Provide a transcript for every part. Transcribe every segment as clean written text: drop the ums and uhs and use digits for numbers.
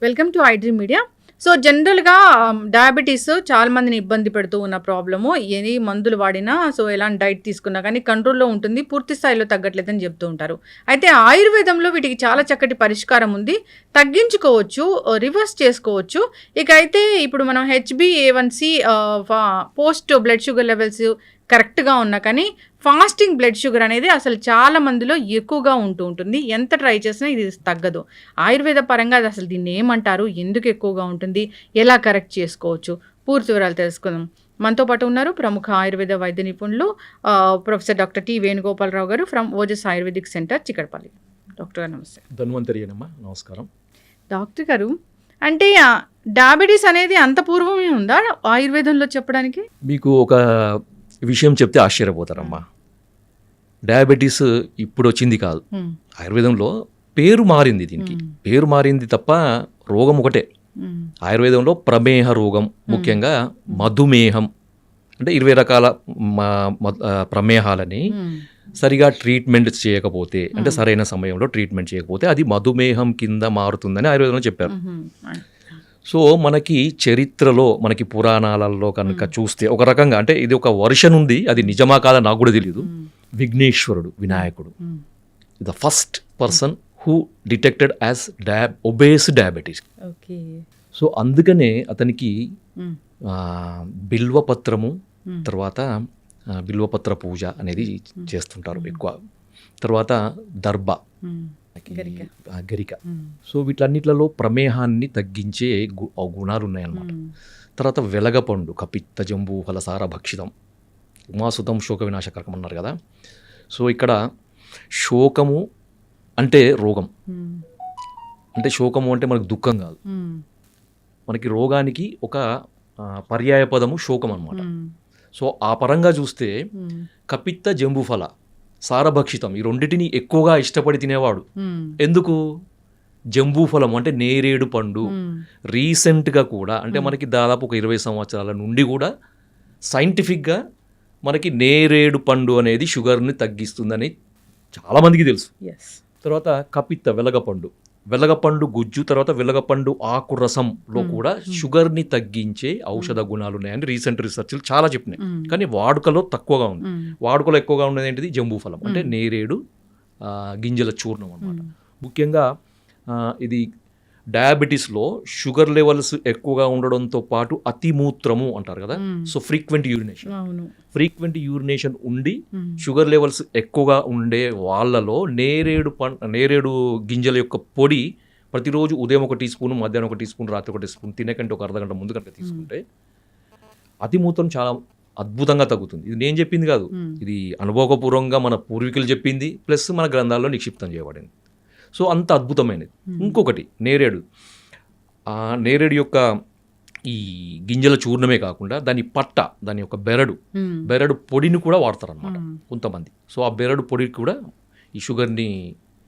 Welcome to iDream media. So జనరల్గా diabetes చాలా మందిని ఇబ్బంది పెడుతూ ఉన్న ప్రాబ్లము. ఎన్ని మందులు వాడినా, సో ఎలాంటి డైట్ తీసుకున్నా కానీ కంట్రోల్లో ఉంటుంది, పూర్తి స్థాయిలో తగ్గట్లేదని చెప్తూ ఉంటారు. అయితే ఆయుర్వేదంలో వీటికి చాలా చక్కటి పరిష్కారం ఉంది, తగ్గించుకోవచ్చు, రివర్స్ చేసుకోవచ్చు. ఇక అయితే ఇప్పుడు మనం హెచ్బిఏవన్సి పోస్ట్ బ్లడ్ షుగర్ లెవెల్స్ కరెక్ట్గా ఉన్నా కానీ ఫాస్టింగ్ బ్లడ్ షుగర్ అనేది అసలు చాలా మందిలో ఎక్కువగా ఉంటుంది. ఎంత ట్రై చేసినా ఇది తగ్గదు. ఆయుర్వేద పరంగా అది అసలు దీన్ని ఏమంటారు, ఎందుకు ఎక్కువగా ఉంటుంది, ఎలా కరెక్ట్ చేసుకోవచ్చు, పూర్తి వివరాలు తెలుసుకుందాం. మనతో పాటు ఉన్నారు ప్రముఖ ఆయుర్వేద వైద్య నిపుణులు ప్రొఫెసర్ డాక్టర్ టి వేణుగోపాలరావు గారు from Ojas ayurvedic centre, Chikkadpally. Doctor గారు నమస్తే. ధన్వంతరి అమ్మా, నమస్కారం. డాక్టర్ గారు, అంటే డయాబెటీస్ అనేది అంత పూర్వమే ఉందా ఆయుర్వేదంలో చెప్పడానికి? మీకు ఒక విషయం చెప్తే ఆశ్చర్యపోతారమ్మా. డయాబెటీస్ ఇప్పుడు వచ్చింది కాదు, ఆయుర్వేదంలో పేరు మారింది. దీనికి పేరు మారింది తప్ప రోగం ఒకటే. ఆయుర్వేదంలో ప్రమేహ రోగం, ముఖ్యంగా మధుమేహం, అంటే 20 రకాల ప్రమేహాలని సరిగా ట్రీట్మెంట్ చేయకపోతే, అంటే సరైన సమయంలో ట్రీట్మెంట్ చేయకపోతే అది మధుమేహం కింద మారుతుందని ఆయుర్వేదంలో చెప్పారు. సో మనకి చరిత్రలో, మనకి పురాణాలలో కనుక చూస్తే ఒక రకంగా, అంటే ఇది ఒక వర్షన్ ఉంది, అది నిజమా కాదా నాకు కూడా తెలియదు. విఘ్నేశ్వరుడు, వినాయకుడు, the first person who detected as obese diabetes. So అందుకనే అతనికి బిల్వపత్రము, తర్వాత బిల్వపత్ర పూజ అనేది చేస్తుంటారు ఎక్కువ. తర్వాత దర్భ, గరిక. సో వీటన్నిట్లలో ప్రమేహాన్ని తగ్గించే గుణాలు ఉన్నాయన్నమాట. తర్వాత వెలగపండు, కపిత్త జంబూ ఫలసార భక్షితం, ఉమాసుతం శోక వినాశకరకం అన్నారు కదా. సో ఇక్కడ శోకము అంటే రోగం, అంటే శోకము అంటే మనకు దుఃఖం కాదు, మనకి రోగానికి ఒక పర్యాయ పదము శోకం అన్నమాట. సో ఆ పరంగా చూస్తే కపిత్త జంబూఫల సారభక్షితం, ఈ రెండింటిని ఎక్కువగా ఇష్టపడి తినేవాడు. ఎందుకు? జంబూఫలం అంటే నేరేడు పండు. రీసెంట్గా కూడా, అంటే మనకి దాదాపు ఒక 20 సంవత్సరాల నుండి కూడా సైంటిఫిక్గా మనకి నేరేడు పండు అనేది షుగర్ని తగ్గిస్తుందని చాలామందికి తెలుసు. తర్వాత కపిత్త, వెలగపండు గుజ్జు, తర్వాత వెలగపండు ఆకు రసంలో కూడా షుగర్ని తగ్గించే ఔషధ గుణాలు ఉన్నాయని రీసెంట్ రీసెర్చ్లు చాలా చెప్పినాయి. కానీ వాడుకలో తక్కువగా ఉంది. వాడుకలో ఎక్కువగా ఉన్నది ఏంటిది? జంబూఫలం, అంటే నేరేడు గింజల చూర్ణం అన్నమాట. ముఖ్యంగా ఇది డయాబెటీస్లో షుగర్ లెవెల్స్ ఎక్కువగా ఉండడంతో పాటు అతిమూత్రము అంటారు కదా. సో ఫ్రీక్వెంట్ యూరినేషన్ ఉండి షుగర్ లెవెల్స్ ఎక్కువగా ఉండే వాళ్ళలో నేరేడు గింజల యొక్క పొడి ప్రతిరోజు ఉదయం 1 టీ స్పూన్, మధ్యాహ్నం 1 టీ స్పూన్, రాత్రి 1 టీ స్పూన్, తినకంటే ఒక అర్ధగంట ముందు కనుక తీసుకుంటే అతిమూత్రం చాలా అద్భుతంగా తగ్గుతుంది. ఇది నేను చెప్పింది కాదు, ఇది అనుభవపూర్వకంగా మన పూర్వీకులు చెప్పింది, ప్లస్ మన గ్రంథాల్లో నిక్షిప్తం చేయబడింది. సో అంత అద్భుతమైనది. ఇంకొకటి నేరేడు యొక్క ఈ గింజల చూర్ణమే కాకుండా దాని పట్ట, దాని యొక్క బెరడు పొడిని కూడా వాడతారు అన్నమాట కొంతమంది. సో ఆ బెరడు పొడి కూడా ఈ షుగర్ని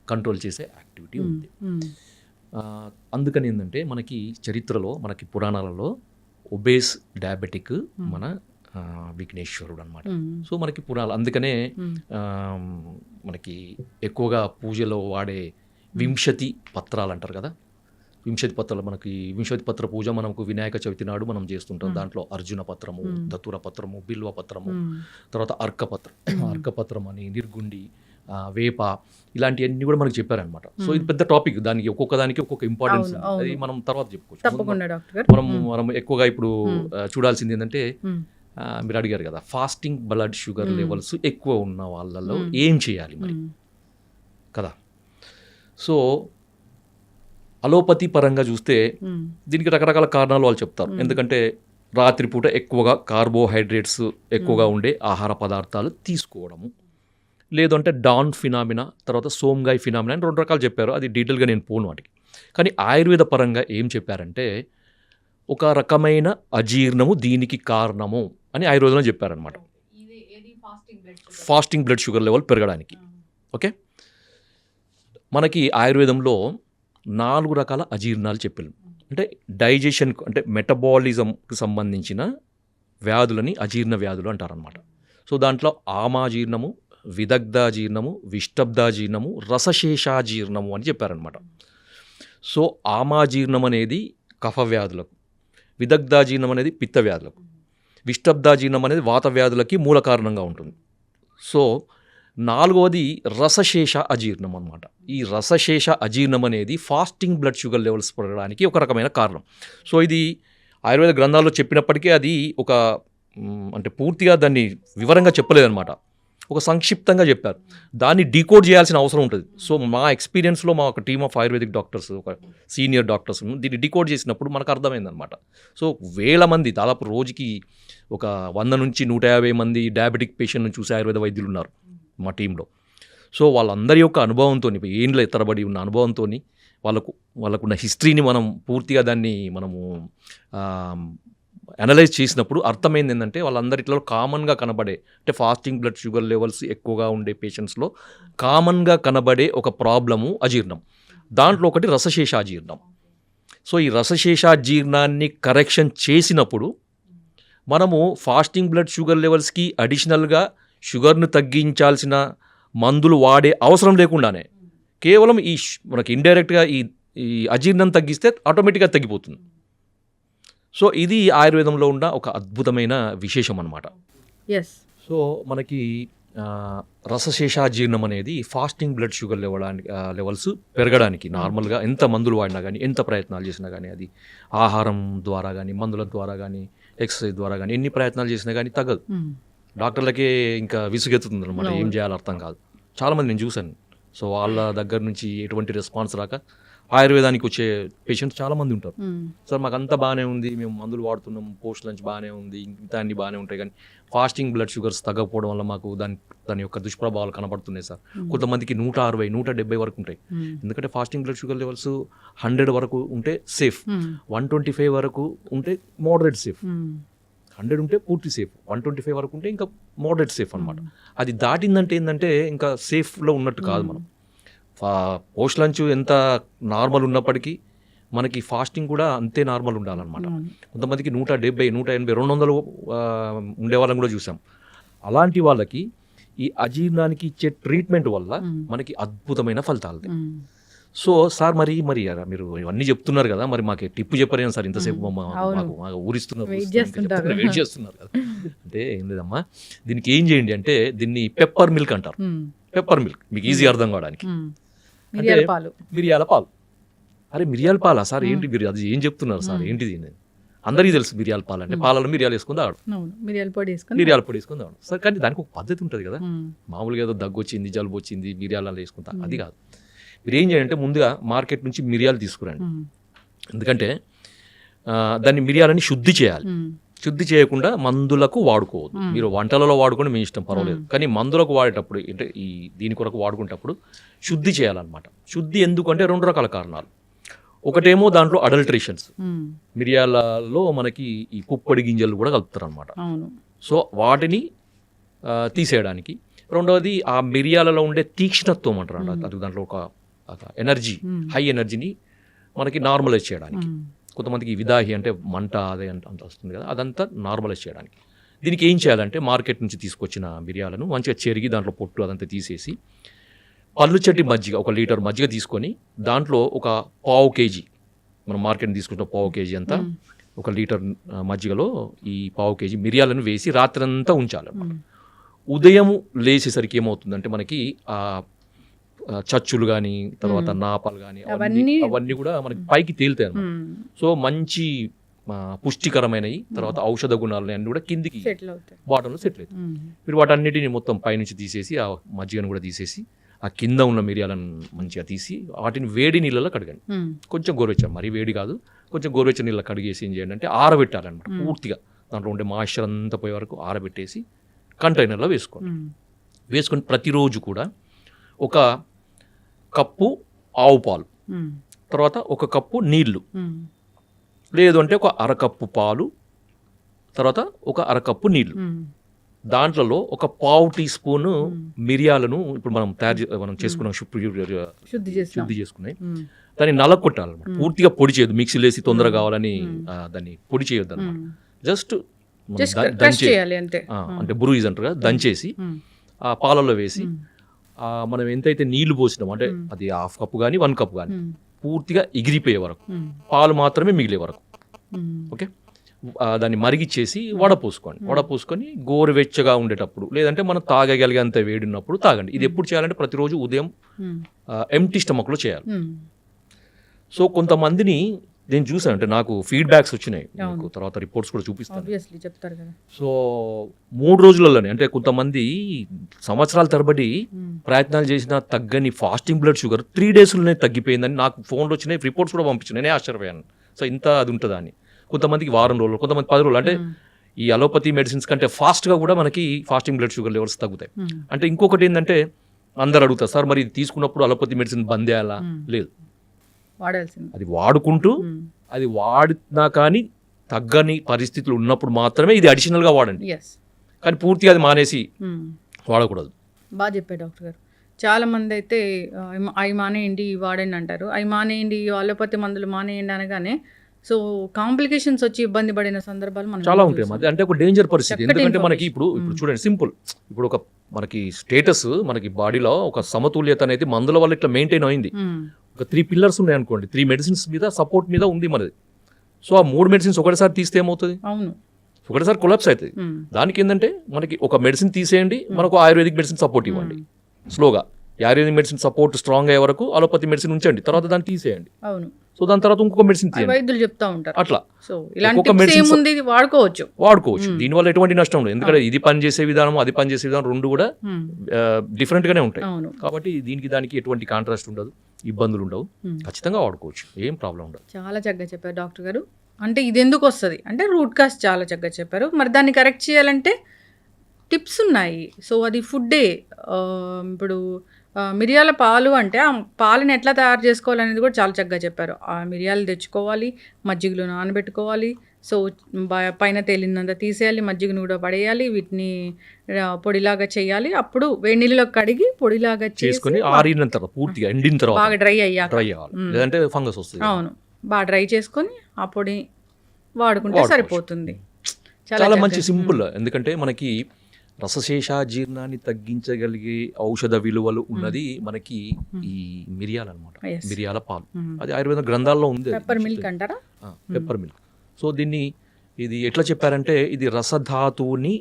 కంట్రోల్ చేసే యాక్టివిటీ ఉంది. అందుకని ఏంటంటే మనకి చరిత్రలో, మనకి పురాణాలలో ఒబేస్ డయాబెటిక్ మన విఘ్నేశ్వరుడు అనమాట. సో మనకి పురాణాలు, అందుకనే మనకి ఎక్కువగా పూజలో వాడే 20 పత్రాలు అంటారు కదా. 20 పత్రాలు, మనకి 20 పత్ర పూజ మనకు వినాయక చవితి నాడు మనం చేస్తుంటాం. దాంట్లో అర్జున పత్రము, దతుర పత్రము, బిల్వ పత్రము, తర్వాత అర్కపత్రం అని, నిర్గుండి, వేప, ఇలాంటివన్నీ కూడా మనకు చెప్పారనమాట. సో ఇది పెద్ద టాపిక్, దానికి ఒక్కొక్క దానికి ఒక్కొక్క ఇంపార్టెన్స్, అది మనం తర్వాత చెప్పుకోవచ్చు. మనం ఎక్కువగా ఇప్పుడు చూడాల్సింది ఏంటంటే, మీరు అడిగారు కదా ఫాస్టింగ్ బ్లడ్ షుగర్ లెవెల్స్ ఎక్కువ ఉన్న వాళ్ళలో ఏం చేయాలి మరి కదా. సో అలోపతి పరంగా చూస్తే దీనికి రకరకాల కారణాలు వాళ్ళు చెప్తారు. ఎందుకంటే రాత్రిపూట ఎక్కువగా కార్బోహైడ్రేట్స్ ఎక్కువగా ఉండే ఆహార పదార్థాలు తీసుకోవడము, లేదంటే డాన్ ఫినామినా, తర్వాత సోమ్గాయ్ ఫినామినా అని 2 రకాలు చెప్పారు. అది డీటెయిల్గా నేను పోను వాటికి. కానీ ఆయుర్వేద పరంగా ఏం చెప్పారంటే ఒక రకమైన అజీర్ణము దీనికి కారణము అని ఆయుర్వేదంలో చెప్పారనమాట, ఫాస్టింగ్ బ్లడ్ షుగర్ లెవెల్ పెరగడానికి. ఓకే, మనకి ఆయుర్వేదంలో 4 రకాల అజీర్ణాలు చెప్పారు. అంటే డైజెషన్, అంటే మెటబాలిజంకి సంబంధించిన వ్యాధులని అజీర్ణ వ్యాధులు అంటారనమాట. సో దాంట్లో ఆమాజీర్ణము, విదగ్ధాజీర్ణము, విష్టబ్దాజీర్ణము, రసశేషాజీర్ణము అని చెప్పారనమాట. సో ఆమాజీర్ణం అనేది కఫ వ్యాధులకు, విదగ్ధాజీర్ణం అనేది పిత్త వ్యాధులకు, విష్టబ్దాజీర్ణం అనేది వాత వ్యాధులకి మూల కారణంగా ఉంటుంది. సో 4వది రసశేష అజీర్ణం అన్నమాట. ఈ రసశేష అజీర్ణం అనేది ఫాస్టింగ్ బ్లడ్ షుగర్ లెవెల్స్ పెరగడానికి ఒక రకమైన కారణం. సో ఇది ఆయుర్వేద గ్రంథాల్లో చెప్పినప్పటికీ అది ఒక అంటే పూర్తిగా దాన్ని వివరంగా చెప్పలేదన్నమాట, ఒక సంక్షిప్తంగా చెప్పారు. దాన్ని డీకోడ్ చేయాల్సిన అవసరం ఉంటుంది. సో మా ఎక్స్పీరియన్స్లో మా ఒక టీమ్ ఆఫ్ ఆయుర్వేదిక్ డాక్టర్స్, ఒక సీనియర్ డాక్టర్స్ దీన్ని డీకోడ్ చేసినప్పుడు మనకు అర్థమైందనమాట. సో వేల మంది, దాదాపు రోజుకి ఒక 100 నుంచి 150 మంది డయాబెటిక్ పేషెంట్ని చూసే ఆయుర్వేద వైద్యులు ఉన్నారు మా టీంలో. సో వాళ్ళందరి యొక్క అనుభవంతో, ఏండ్ల తరబడి ఉన్న అనుభవంతో, వాళ్ళకున్న హిస్టరీని మనం పూర్తిగా దాన్ని మనము అనలైజ్ చేసినప్పుడు అర్థమైంది ఏంటంటే వాళ్ళందరిలో కామన్గా కనబడే, అంటే ఫాస్టింగ్ బ్లడ్ షుగర్ లెవెల్స్ ఎక్కువగా ఉండే పేషెంట్స్లో కామన్గా కనబడే ఒక ప్రాబ్లము అజీర్ణం. దాంట్లో ఒకటి రసశేషాజీర్ణం. సో ఈ రసశేషాజీర్ణాన్ని కరెక్షన్ చేసినప్పుడు మనము ఫాస్టింగ్ బ్లడ్ షుగర్ లెవెల్స్కి అడిషనల్గా షుగర్ను తగ్గించాల్సిన మందులు వాడే అవసరం లేకుండానే కేవలం మనకి ఇండైరెక్ట్గా ఈ అజీర్ణం తగ్గిస్తే ఆటోమేటిక్గా తగ్గిపోతుంది. సో ఇది ఆయుర్వేదంలో ఉన్న ఒక అద్భుతమైన విశేషం అన్నమాట. ఎస్. సో మనకి రసశేషాజీర్ణం అనేది ఫాస్టింగ్ బ్లడ్ షుగర్ లెవెల్స్ పెరగడానికి నార్మల్గా ఎంత మందులు వాడినా కానీ, ఎంత ప్రయత్నాలు చేసినా కానీ, అది ఆహారం ద్వారా కానీ, మందుల ద్వారా కానీ, ఎక్సర్సైజ్ ద్వారా కానీ ఎన్ని ప్రయత్నాలు చేసినా కానీ తగ్గదు. డాక్టర్లకే ఇంకా విసుగెత్తుతుంది అనమాట, ఏం చేయాలో అర్థం కాదు. చాలామంది నేను చూశాను. సో వాళ్ళ దగ్గర నుంచి ఎటువంటి రెస్పాన్స్ రాక ఆయుర్వేదానికి వచ్చే పేషెంట్స్ చాలామంది ఉంటారు. సార్ మాకు అంతా బాగానే ఉంది, మేము మందులు వాడుతున్నాం, పోస్ట్ లంచ్ బాగానే ఉంది, ఇంత అన్ని బాగానే ఉంటాయి, కానీ ఫాస్టింగ్ బ్లడ్ షుగర్స్ తగ్గకపోవడం వల్ల మాకు దాని యొక్క దుష్ప్రభావాలు కనబడుతున్నాయి సార్. కొంతమందికి 160, 170 వరకు ఉంటాయి. ఎందుకంటే ఫాస్టింగ్ బ్లడ్ షుగర్ లెవెల్స్ 100 వరకు ఉంటే సేఫ్, 125 వరకు ఉంటే మోడరేట్ సేఫ్, 100 ఉంటే పూర్తి సేఫ్, 125 వరకు ఉంటే ఇంకా మోడరేట్ సేఫ్ అనమాట. అది దాటిందంటే ఏంటంటే ఇంకా సేఫ్లో ఉన్నట్టు కాదు. మనం పోస్ట్ లంచ్ ఎంత నార్మల్ ఉన్నప్పటికీ మనకి ఫాస్టింగ్ కూడా అంతే నార్మల్ ఉండాలన్నమాట. కొంతమందికి 170, 180, 200 ఉండే వాళ్ళని కూడా చూసాం. అలాంటి వాళ్ళకి ఈ అజీర్ణానికి ఇచ్చే ట్రీట్మెంట్ వల్ల మనకి అద్భుతమైన ఫలితాలు. సో సార్ మరి మీరు ఇవన్నీ చెప్తున్నారు కదా, మరి మాకు టిప్పు చెప్పలేను సార్, ఇంతసేపు మాకు ఊరిస్తున్నారు, వెయిట్ చేస్తున్నారు కదా. అంటే ఏం లేదమ్మా, దీనికి ఏం చేయండి అంటే దీన్ని పెప్పర్ మిల్క్ అంటారు. పెప్పర్ మిల్క్ మీకు ఈజీ అర్థం కావడానికి, మిరియాల పాలు. అరే మిరియాల పాలా సార్, ఏంటి మీరు అది ఏం చెప్తున్నారు సార్, ఏంటిది? అందరికీ తెలుసు మిరియాల పాలు అంటే పాలలో మిరియాలు వేసుకుని తాగడం, మిరియాల పొడి వేసుకుని తాగడం సార్. కానీ దానికి ఒక పద్ధతి ఉంటుంది కదా. మామూలుగా ఏదో దగ్గు వచ్చింది, జలుబు వచ్చింది, మిరియాలలో వేసుకుంటా, అది కాదు. మీరు ఏం చేయాలంటే ముందుగా మార్కెట్ నుంచి మిరియాలు తీసుకురండి. ఎందుకంటే దాన్ని మిరియాలని శుద్ధి చేయాలి. శుద్ధి చేయకుండా మందులకు వాడుకోవద్దు. మీరు వంటలలో వాడుకొని మీ ఇష్టం, పర్వాలేదు. కానీ మందులకు వాడేటప్పుడు, అంటే దీని కొరకు వాడుకునేటప్పుడు శుద్ధి చేయాలన్నమాట. శుద్ధి ఎందుకంటే 2 రకాల కారణాలు. ఒకటేమో దాంట్లో అడల్ట్రేషన్స్, మిరియాలలో మనకి ఈ పుప్పొడి గింజలు కూడా కలుపుతారు అనమాట. సో వాటిని తీసేయడానికి. రెండవది ఆ మిరియాలలో ఉండే తీక్ష్ణత్వం అంటారు అన్నమాట. అది దాంట్లో ఒక ఎనర్జీ, హై ఎనర్జీని మనకి నార్మలైజ్ చేయడానికి. కొంతమందికి విదాహి అంటే మంట అదే అంత వస్తుంది కదా, అదంతా నార్మలైజ్ చేయడానికి. దీనికి ఏం చేయాలంటే మార్కెట్ నుంచి తీసుకొచ్చిన మిరియాలను మంచిగా చెరిగి దాంట్లో పొట్టు అదంతా తీసేసి పల్లుచట్టి మజ్జిగ, 1 లీటర్ మజ్జిగ తీసుకొని దాంట్లో ఒక 1/2 కేజీ, మనం మార్కెట్ తీసుకుంటున్న 1/2 కేజీ అంతా 1 లీటర్ మజ్జిగలో ఈ 1/2 కేజీ మిరియాలను వేసి రాత్రంతా ఉంచాలి. ఉదయం లేచేసరికి ఏమవుతుందంటే మనకి ఆ చచ్చులు కానీ, తర్వాత నాపాలు కానీ, అవన్నీ కూడా మనకి పైకి తేలుతాయి అన్నమాట. సో మంచి పుష్టికరమైనవి, తర్వాత ఔషధ గుణాలు అన్నీ కూడా కిందికి బాటంలో సెటిల్ అవుతాయి. మీరు వాటన్నిటిని మొత్తం పైనుంచి తీసేసి ఆ మజ్జిగను కూడా తీసేసి ఆ కింద ఉన్న మిరియాలను మంచిగా తీసి వాటిని వేడి నీళ్ళలో కడగండి. కొంచెం గోరువెచ్చని, మరీ వేడి కాదు, కొంచెం గోరువెచ్చని నీళ్ళలో కడిగేసి ఏం చేయండి అంటే ఆరబెట్టాలన్నమాట. పూర్తిగా దాంట్లో ఉండే మాయిశ్చర్ అంతా పోయే వరకు ఆరబెట్టేసి కంటైనర్లో వేసుకోండి. వేసుకొని ప్రతిరోజు కూడా 1 కప్పు ఆవు పాలు, తర్వాత 1 కప్పు నీళ్లు, లేదు అంటే 1/2 కప్పు పాలు, తర్వాత 1/2 కప్పు నీళ్లు, దాంట్లో 1/4 టీ స్పూన్ మిరియాలను ఇప్పుడు మనం చేసుకున్నాం, శుద్ధి చేసుకున్నాయి, దాన్ని నలగొట్టాలన్నమాట. పూర్తిగా పొడి చేయొద్దు, మిక్సీలో వేసి తొందరగా కావాలని దాన్ని పొడి చేయొద్దు అనమాట. జస్ట్ అంటే బ్రూయిజ్ అంటారు కదా, దంచేసి ఆ పాలలో వేసి మనం ఎంతైతే నీళ్లు పోసినాం, అంటే అది 1/2 కప్పు కానీ 1 కప్పు కానీ పూర్తిగా ఎగిరిపోయే వరకు, ఉమ్, పాలు మాత్రమే మిగిలే వరకు. ఉమ్, ఓకే, దాన్ని మరిగిచ్చేసి వడపోసుకోండి. వడపోసుకొని గోరువెచ్చగా ఉండేటప్పుడు, లేదంటే మనం తాగగలిగేంత వేడి ఉన్నప్పుడు తాగండి. ఇది ఎప్పుడు చేయాలంటే ప్రతిరోజు ఉదయం ఉమ్, ఎంప్టీ స్టమక్లో చేయాలి. ఉమ్, సో కొంతమందిని నేను చూసాను, అంటే నాకు ఫీడ్బ్యాక్స్ వచ్చినాయి, మీకు తర్వాత రిపోర్ట్స్ కూడా చూపిస్తాను. obviously చెప్తారు కదా. సో 3 రోజులలోనే, అంటే కొంతమంది సంవత్సరాల తరబడి ఉమ్, ప్రయత్నాలు చేసిన తగ్గని ఫాస్టింగ్ బ్లడ్ షుగర్ 3 డేస్లోనే తగ్గిపోయిందని నాకు ఫోన్లో వచ్చినాయి, రిపోర్ట్స్ కూడా పంపించాను. నేనే ఆశ్చర్యపోయాను. సో ఇంత అది ఉంటుందా అని. కొంతమందికి వారం రోజులు, కొంతమంది 10 రోజులు. అంటే ఈ అలోపతి మెడిసిన్స్ కంటే ఫాస్ట్గా కూడా మనకి ఫాస్టింగ్ బ్లడ్ షుగర్ లెవెల్స్ తగ్గుతాయి. ఉమ్, అంటే ఇంకొకటి ఏంటంటే, అందరు అడుగుతారు, సార్ మరి ఇది తీసుకున్నప్పుడు అలోపతి మెడిసిన్ బంద్ చేయాలా? లేదు, వాడాల్సింది. అది వాడుకుంటూ, అది వాడినా కానీ తగ్గని పరిస్థితులు ఉన్నప్పుడు మాత్రమే ఇది అడిషనల్గా వాడండి. ఎస్. కానీ పూర్తిగా అది మానేసి వాడకూడదు. బాగా చెప్పారు డాక్టర్ గారు. చాలా మంది అయితే అవి మానేయండి, ఇవి వాడండి అంటారు. అవి మానేయండి, అలోపతి మందులు మానేయండి అనగానే సో కాంప్లికేషన్స్ వచ్చి ఇబ్బంది పడిన సందర్భాలు మనం చాలా ఉంటాయి. అది అంటే ఒక డేంజర్ పరిస్థితి. చక్కటి ఎందుకంటే మనకి ఇప్పుడు information. చూడండి, సింపుల్, ఇప్పుడు ఒక మనకి స్టేటస్, మనకి బాడీలో ఒక సమతుల్యత అనేది మందుల వల్ల ఇట్లా మెయింటైన్ అయింది. ఒక 3 పిల్లర్స్ ఉన్నాయి అనుకోండి, 3 మెడిసిన్స్ మీద సపోర్ట్ మీద ఉంది మనది. సో ఆ 3 మెడిసిన్స్ ఒకటిసారి తీస్తే ఏమవుతుంది? అవును, ఒకటిసారి కొలాప్స్ అవుతుంది. దానికి ఏంటంటే, మనకి ఒక మెడిసిన్ తీసేయండి, మనకు ఆయుర్వేదిక్ మెడిసిన్ సపోర్ట్ ఇవ్వండి. స్లోగా ఆయుర్వేదిక్ మెడిసిన్ సపోర్ట్ స్ట్రాంగ్ అయ్యే వరకు అలోపతి మెడిసిన్ ఉంచండి, తర్వాత దాన్ని తీసేయండి. అవును. సో దాని తర్వాత ఇంకొక మెడిసిన్ అవి తీయండి. వైద్యులు చెప్తా ఉంటారు. అట్లా సో ఇలాంటి ఒక్కొక్క tips medicines- ఏముంది, వాడుకోవచ్చు. దీనివల్ల ఎటువంటి నష్టం ఉండదు. ఎందుకంటే ఇది పని చేసే విధానం, అది పని చేసే విధానం రెండు కూడా డిఫరెంట్ గానే ఉంటాయి. అవును. కాబట్టి దీనికి దానికి ఎటువంటి కాంట్రాస్ట్ ఉండదు, ఇబ్బందులు ఉండవు. ఖచ్చితంగా వాడుకోవచ్చు, ఏం ప్రాబ్లం ఉండదు. చాలా చక్కగా చెప్పారు డాక్టర్ గారు. అంటే ఇది ఎందుకు వస్తుంది అంటే రూట్ కాజ్ చాలా చక్కగా చెప్పారు. మరి దాన్ని కరెక్ట్ చేయాలంటే టిప్స్ ఉన్నాయి. సో అది ఫుడ్డే. ఇప్పుడు మిరియాల పాలు అంటే ఆ పాలని ఎట్లా తయారు చేసుకోవాలనేది కూడా చాలా చక్కగా చెప్పారు. ఆ మిరియాలు తెచ్చుకోవాలి, మజ్జిగలో నానబెట్టుకోవాలి. సో పైన తేలినంత తీసేయాలి, మజ్జిగను కూడా పడేయాలి, వీటిని పొడిలాగా చేయాలి. అప్పుడు వేడి నీళ్ళలో కడిగి పొడిలాగా చేసుకొని ఆరిన తర్వాత, పూర్తిగా ఎండిన తర్వాత బాగా డ్రై అయ్యాక, డ్రై అవ్వాలి, లేదంటే ఫంగస్ వస్తుంది. అవును, బాగా డ్రై చేసుకొని ఆ పొడి వాడుకుంటే సరిపోతుంది. చాలా మంచి సింపుల్. ఎందుకంటే మనకి రసశేషాజీర్ణాన్ని తగ్గించగలిగే ఔషధ విలువలు ఉన్నది మనకి ఈ మిరియాలు అనమాట. మిరియాల పాలు, అది ఆయుర్వేద గ్రంథాల్లో ఉంది. పెప్పర్ మిల్క్ అంటారా? Pepper milk. సో ఇది ఎట్లా చెప్పారంటే, ఇది రసధాతువుని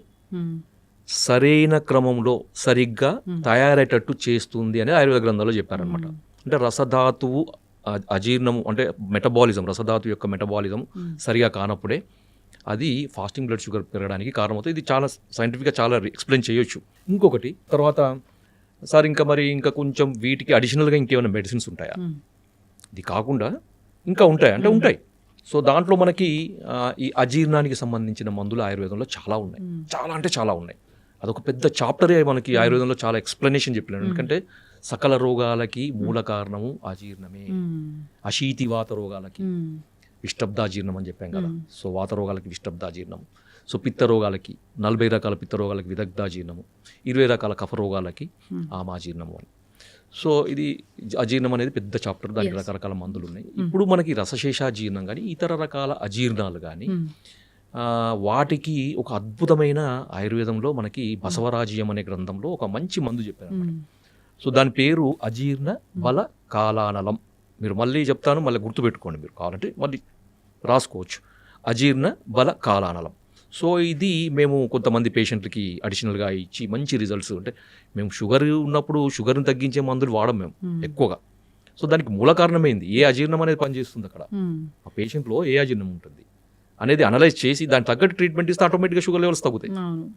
సరైన క్రమంలో సరిగ్గా తయారయ్యేటట్టు చేస్తుంది అని ఆయుర్వేద గ్రంథాల్లో చెప్పారనమాట. అంటే రసధాతువు అజీర్ణము, అంటే మెటబాలిజం, రసధాతు యొక్క మెటబాలిజం సరిగా కానప్పుడే అది ఫాస్టింగ్ బ్లడ్ షుగర్ పెరగడానికి కారణమవుతుంది. ఇది చాలా సైంటిఫిక్గా చాలా ఎక్స్ప్లెయిన్ చేయొచ్చు. ఇంకొకటి తర్వాత, సార్ ఇంకా కొంచెం వీటికి అడిషనల్గా ఇంకేమైనా మెడిసిన్స్ ఉంటాయా? ఇది కాకుండా ఇంకా ఉంటాయి అంటే ఉంటాయి. సో దాంట్లో మనకి ఈ అజీర్ణానికి సంబంధించిన మందులు ఆయుర్వేదంలో చాలా ఉన్నాయి. చాలా అంటే చాలా ఉన్నాయి. అదొక పెద్ద చాప్టరే మనకి ఆయుర్వేదంలో చాలా ఎక్స్ప్లెనేషన్ చెప్పినాడు. ఎందుకంటే సకల రోగాలకి మూల కారణము అజీర్ణమే. అశీతివాత రోగాలకి విష్టబ్దాజీర్ణం అని చెప్పాం కదా. సో వాత రోగాలకి విష్టబ్దాజీర్ణము. సో పిత్త రోగాలకి 40 రకాల పిత్త రోగాలకి విదగ్ధాజీర్ణము, 20 రకాల కఫ రోగాలకి ఆమాజీర్ణము అని. సో ఇది అజీర్ణం అనేది పెద్ద చాప్టర్, దానికి రకరకాల మందులు ఉన్నాయి. ఇప్పుడు మనకి రసశేషాజీర్ణం కానీ ఇతర రకాల అజీర్ణాలు కానీ వాటికి ఒక అద్భుతమైన ఆయుర్వేదంలో మనకి బసవరాజ్యం అనే గ్రంథంలో ఒక మంచి మందు చెప్పారు. సో దాని పేరు అజీర్ణ బల కాలానలం. మీరు మళ్ళీ చెప్తాను, మళ్ళీ గుర్తుపెట్టుకోండి, మీరు కావాలంటే మళ్ళీ రాసుకోవచ్చు. అజీర్ణ బల కాలానలం. సో ఇది మేము కొంతమంది పేషెంట్లకి అడిషనల్గా ఇచ్చి మంచి రిజల్ట్స్. అంటే మేము షుగర్ ఉన్నప్పుడు షుగర్ని తగ్గించే మందులు వాడం మేము ఎక్కువగా. సో దానికి మూల కారణమైంది ఏ అజీర్ణం అనేది పనిచేస్తుంది అక్కడ, ఆ పేషెంట్లో ఏ అజీర్ణం ఉంటుంది అనేది అనలైజ్ చేసి దానికి తగ్గట్టు ట్రీట్మెంట్ ఇస్తే ఆటోమేటిక్గా షుగర్ లెవెల్స్ తగ్గుతాయి.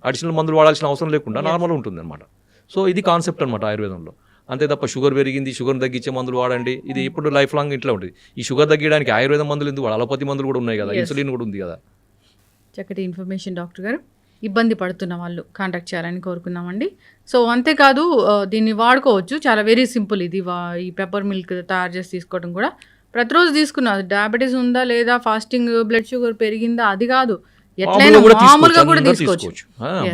అడిషనల్ మందులు వాడాల్సిన అవసరం లేకుండా నార్మల్ ఉంటుంది అనమాట. సో ఇది కాన్సెప్ట్ అనమాట ఆయుర్వేదంలో. అంతే తప్ప షుగర్ పెరిగింది, షుగర్ తగ్గించే మందులు వాడండి, ఇది ఎప్పుడు లైఫ్ లాంగ్ ఇట్లా ఉంటుంది. ఈ షుగర్ తగ్గడానికి ఆయుర్వేదం మందులు ఎందుకు, అలోపతి మందులు కూడా ఉన్నాయి కదా, ఇన్సులిన్ కూడా ఉంది కదా. చక్కటి ఇన్ఫర్మేషన్ డాక్టర్ గారు. ఇబ్బంది పడుతున్న వాళ్ళు కాంటాక్ట్ చేయాలని కోరుకున్నామండి. సో అంతేకాదు దీన్ని వాడుకోవచ్చు, చాలా వెరీ సింపుల్. ఇది ఈ పెప్పర్ మిల్క్ తయారు చేసి తీసుకోవడం కూడా ప్రతిరోజు తీసుకున్నారు. డయాబెటీస్ ఉందా లేదా, ఫాస్టింగ్ బ్లడ్ షుగర్ పెరిగిందా అది కాదు, ఎట్లయినా మామూలుగా కూడా తీసుకోవచ్చు.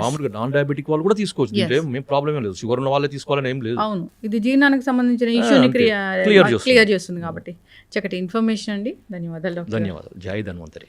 మామూలుగా నాన్ డయాబెటిక్ వాళ్ళు కూడా తీసుకోవచ్చు, దీంట్లో ఏం ప్రాబ్లమ్ లేదు. షుగర్ ఉన్న వాళ్ళే తీసుకోవాలని ఏం లేదు. అవును, ఇది జీర్ణానికి సంబంధించిన ఇష్యూని క్లియర్ చేస్తుంది కాబట్టి చక్కటి ఇన్ఫర్మేషన్ అండి. ధన్యవాదాలు డాక్టర్. ధన్యవాదాలు. జై ధన్వంతరి.